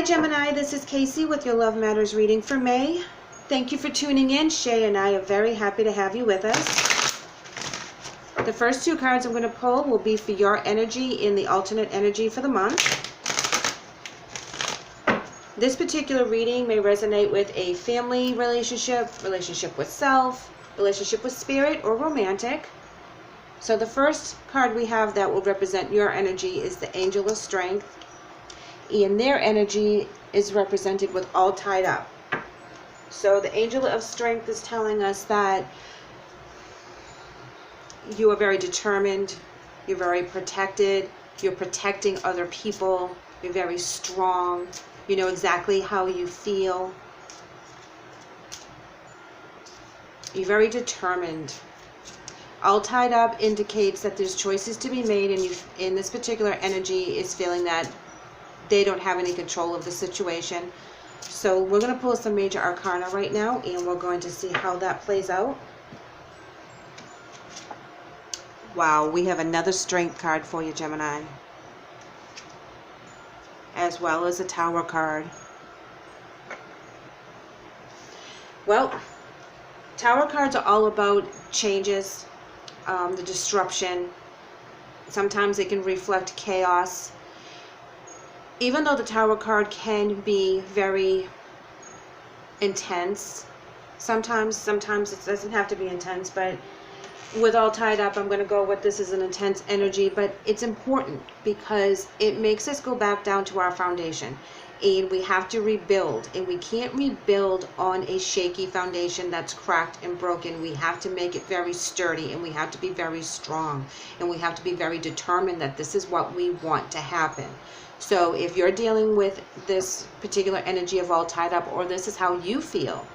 Hi Gemini, this is Kacee with your Love Matters reading for May. Thank you for tuning in. Shae and I are very happy to have you with us. The first two cards I'm going to pull will be for your energy in the alternate energy for the month. This particular reading may resonate with a family relationship, relationship with self, relationship with spirit, or romantic. So the first card we have that will represent your energy is the Angel of Strength. And their energy is represented with all tied up. So the Angel of Strength is telling us that you are very determined, you're very protected, you're protecting other people, you're very strong, you know exactly how you feel. You're very determined. All tied up indicates that there's choices to be made, and you, in this particular energy, is feeling that they don't have any control of the situation. So we're going to pull some major arcana right now, and we're going to see how that plays out. Wow, we have another strength card for you, Gemini, as well as a Tower card. Well, Tower cards are all about changes, the disruption. Sometimes they can reflect chaos. Even though the Tower card can be very intense, sometimes it doesn't have to be intense, but with all tied up, I'm going to go with this is an intense energy, but it's important because it makes us go back down to our foundation, and we have to rebuild, and we can't rebuild on a shaky foundation that's cracked and broken. We have to make it very sturdy, and we have to be very strong, and we have to be very determined that this is what we want to happen. So if you're dealing with this particular energy of all tied up, or this is how you feel,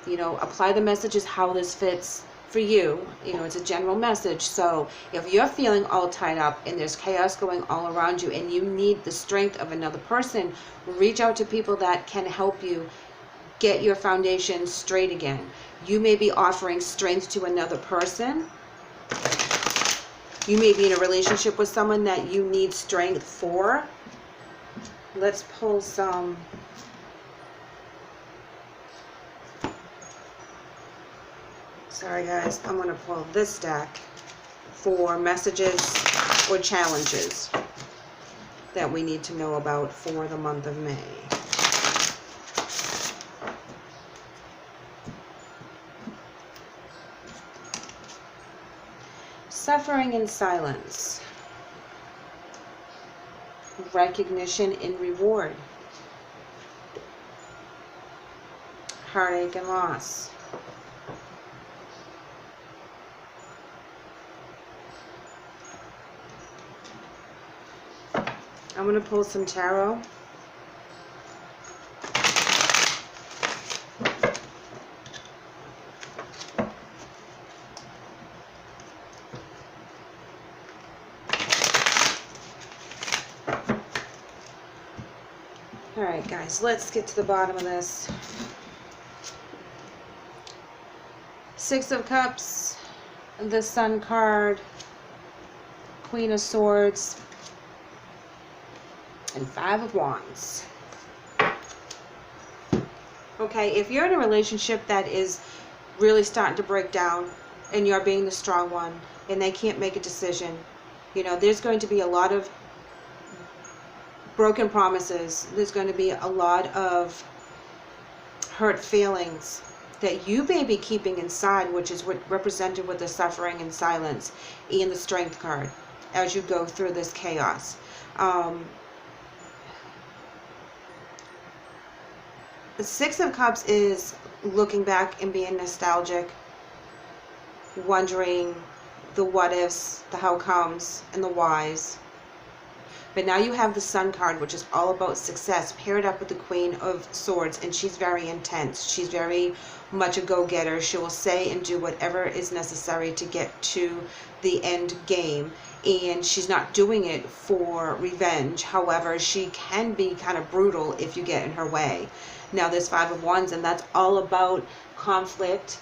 you know, apply the messages how this fits for you. You know, it's a general message. So if you're feeling all tied up and there's chaos going all around you and you need the strength of another person, reach out to people that can help you get your foundation straight again. You may be offering strength to another person. You may be in a relationship with someone that you need strength for. Let's pull some sorry guys, I'm going to pull this deck for messages or challenges that we need to know about for the month of May. Suffering in silence. Recognition and reward. Heartache and loss. I'm going to pull some tarot. Alright guys, let's get to the bottom of this. Six of Cups, the Sun card, Queen of Swords, and Five of Wands. Okay, if you're in a relationship that is really starting to break down and you're being the strong one and they can't make a decision, you know, there's going to be a lot of broken promises. There's going to be a lot of hurt feelings that you may be keeping inside, which is what represented with the Suffering in Silence and the Strength card as you go through this chaos. The Six of Cups is looking back and being nostalgic, wondering the what ifs, the how comes, and the whys. But now you have the Sun card, which is all about success, paired up with the Queen of Swords, and she's very intense. She's very much a go-getter. She will say and do whatever is necessary to get to the end game, and she's not doing it for revenge. However, she can be kind of brutal if you get in her way. Now there's Five of Wands, and that's all about conflict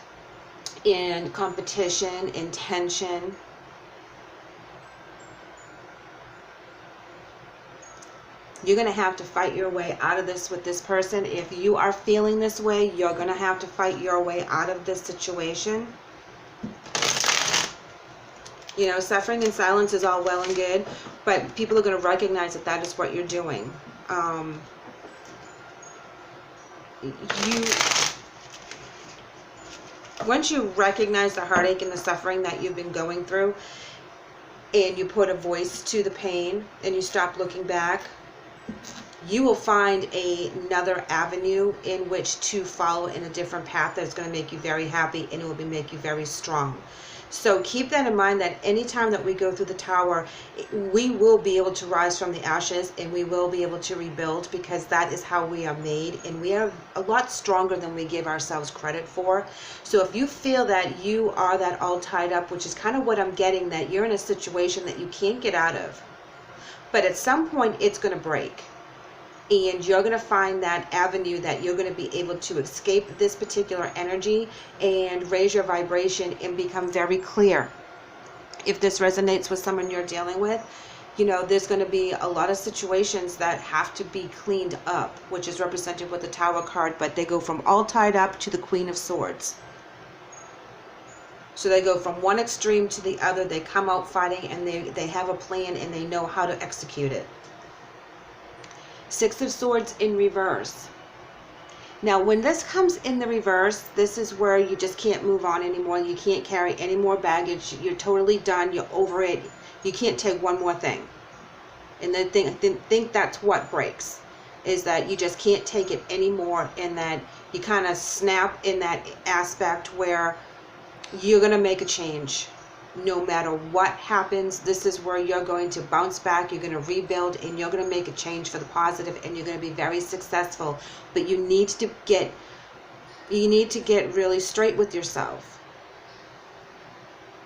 and competition and tension. You're going to have to fight your way out of this with this person. If you are feeling this way, you're going to have to fight your way out of this situation. You know, suffering in silence is all well and good, but people are going to recognize that that is what you're doing. Once you recognize the heartache and the suffering that you've been going through, and you put a voice to the pain, and you stop looking back, you will find another avenue in which to follow in a different path that's going to make you very happy, and it will make you very strong. So keep that in mind, that anytime that we go through the tower, we will be able to rise from the ashes, and we will be able to rebuild, because that is how we are made, and we are a lot stronger than we give ourselves credit for. So if you feel that you are that all tied up, which is kind of what I'm getting, that you're in a situation that you can't get out of, but at some point it's going to break. And you're going to find that avenue that you're going to be able to escape this particular energy and raise your vibration and become very clear. If this resonates with someone you're dealing with, you know, there's going to be a lot of situations that have to be cleaned up, which is represented with the Tower card, but they go from all tied up to the Queen of Swords. So they go from one extreme to the other. They come out fighting, and they have a plan, and they know how to execute it. Six of Swords in reverse. Now, when this comes in the reverse, this is where you just can't move on anymore. You can't carry any more baggage. You're totally done. You're over it. You can't take one more thing. And then think that's what breaks, is that you just can't take it anymore, and that you kind of snap in that aspect where you're going to make a change. No matter what happens, this is where you're going to bounce back, you're going to rebuild, and you're going to make a change for the positive, and you're going to be very successful. But you need to get really straight with yourself.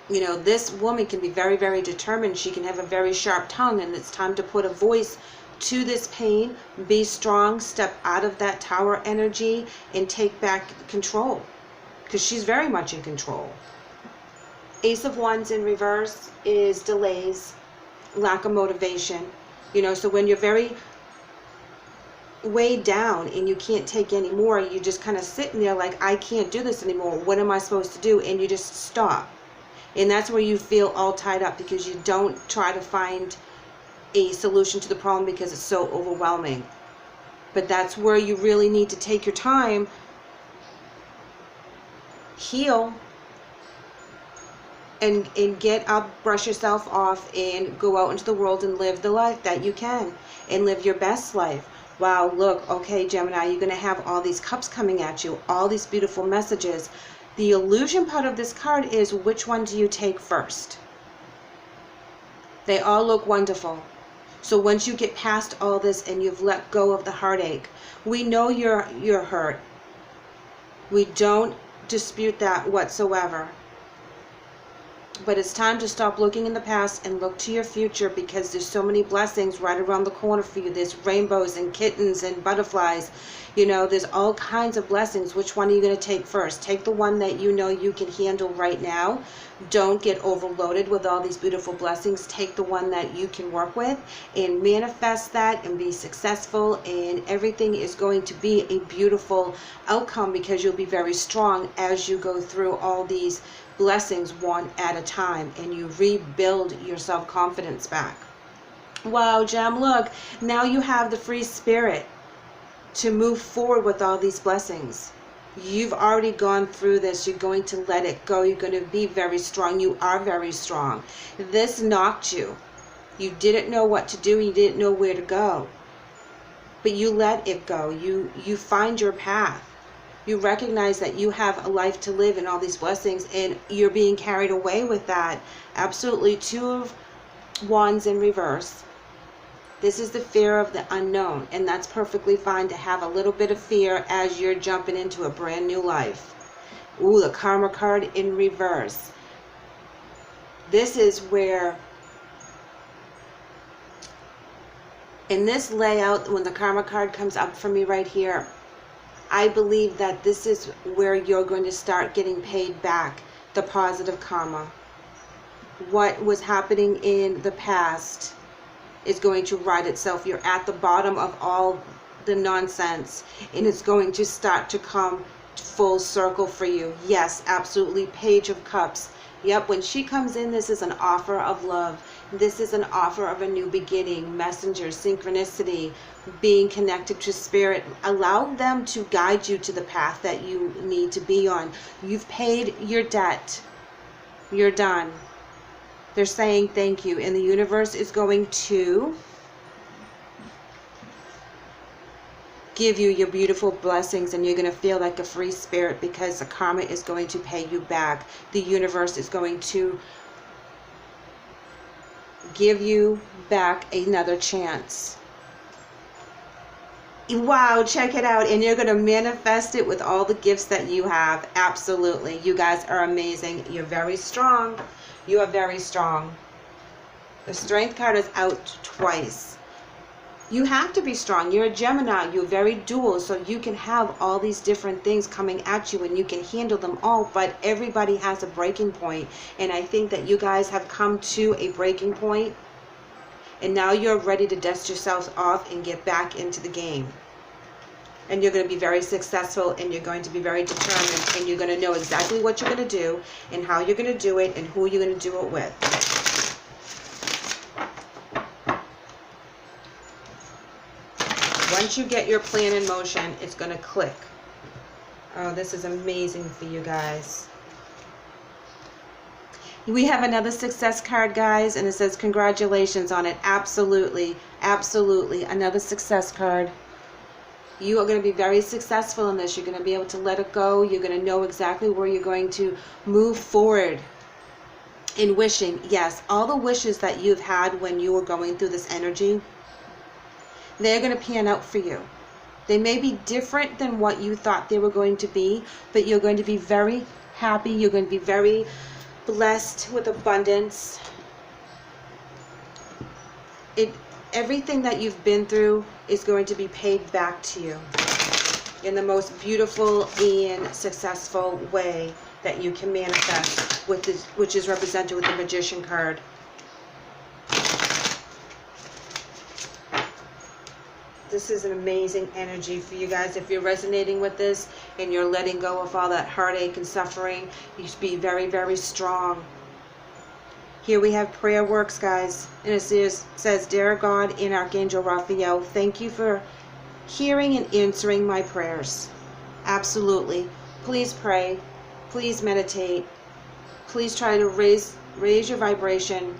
You know, this woman can be very, very determined. She can have a very sharp tongue, and it's time to put a voice to this pain. Be strong, step out of that Tower energy, and take back control, because she's very much in control. Ace of Wands in reverse is delays, lack of motivation. You know, so when you're very weighed down and you can't take any more, you just kind of sitting there like, I can't do this anymore. What am I supposed to do? And you just stop. And that's where you feel all tied up, because you don't try to find a solution to the problem because it's so overwhelming. But that's where you really need to take your time, heal, and get up, brush yourself off, and go out into the world and live the life that you can, and live your best life. Wow, look, okay, Gemini, you're going to have all these cups coming at you, all these beautiful messages. The illusion part of this card is, which one do you take first? They all look wonderful. So once you get past all this and you've let go of the heartache, we know you're hurt. We don't dispute that whatsoever. But it's time to stop looking in the past and look to your future, because there's so many blessings right around the corner for you. There's rainbows and kittens and butterflies. You know, there's all kinds of blessings. Which one are you going to take first? Take the one that you know you can handle right now. Don't get overloaded with all these beautiful blessings. Take the one that you can work with and manifest that and be successful, and everything is going to be a beautiful outcome, because you'll be very strong as you go through all these blessings one at a time, and you rebuild your self-confidence back. Wow, Gem, look, now you have the free spirit to move forward with all these blessings. You've already gone through this. You're going to let it go. You're going to be very strong. You are very strong. This knocked you. You didn't know what to do. You didn't know where to go. But you let it go. You find your path. You recognize that you have a life to live and all these blessings, and you're being carried away with that. Absolutely. Two of Wands in reverse. This is the fear of the unknown, and that's perfectly fine to have a little bit of fear as you're jumping into a brand new life. Ooh, the Karma card in reverse. This is where, in this layout, when the Karma card comes up for me right here, I believe that this is where you're going to start getting paid back the positive karma. What was happening in the past is going to right itself. You're at the bottom of all the nonsense, and it's going to start to come full circle for you. Yes, absolutely. Page of Cups. Yep, when she comes in, this is an offer of love. This is an offer of a new beginning. Messenger, synchronicity, being connected to spirit. Allow them to guide you to the path that you need to be on. You've paid your debt. You're done. They're saying thank you, and the universe is going to give you your beautiful blessings, and you're going to feel like a free spirit because the karma is going to pay you back. The universe is going to give you back another chance. Wow, check it out. And you're going to manifest it with all the gifts that you have. Absolutely. You guys are amazing. You're very strong. You are very strong. The Strength card is out twice. You have to be strong. You're a Gemini. You're very dual, so you can have all these different things coming at you and you can handle them all, but everybody has a breaking point. And I think that you guys have come to a breaking point, and now you're ready to dust yourselves off and get back into the game. And you're going to be very successful, and you're going to be very determined, and you're going to know exactly what you're going to do and how you're going to do it and who you're going to do it with. Once you get your plan in motion, it's going to click. Oh, this is amazing for you guys. We have another success card, guys, and it says congratulations on it. Absolutely, absolutely. Another success card. You are going to be very successful in this. You're going to be able to let it go. You're going to know exactly where you're going to move forward in wishing. Yes, all the wishes that you've had when you were going through this energy, they're going to pan out for you. They may be different than what you thought they were going to be, but you're going to be very happy. You're going to be very blessed with abundance. Everything that you've been through is going to be paid back to you in the most beautiful and successful way that you can manifest, with this, which is represented with the Magician card. This is an amazing energy for you guys. If you're resonating with this and you're letting go of all that heartache and suffering, you should be very, very strong. Here we have prayer works, guys. And it says, Dear God and Archangel Raphael, thank you for hearing and answering my prayers. Absolutely. Please pray. Please meditate. Please try to raise your vibration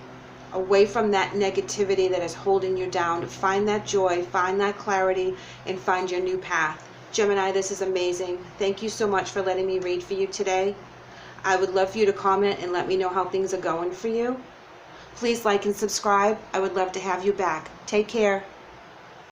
away from that negativity that is holding you down. Find that joy, find that clarity, and find your new path. Gemini, this is amazing. Thank you so much for letting me read for you today. I would love for you to comment and let me know how things are going for you. Please like and subscribe. I would love to have you back. Take care.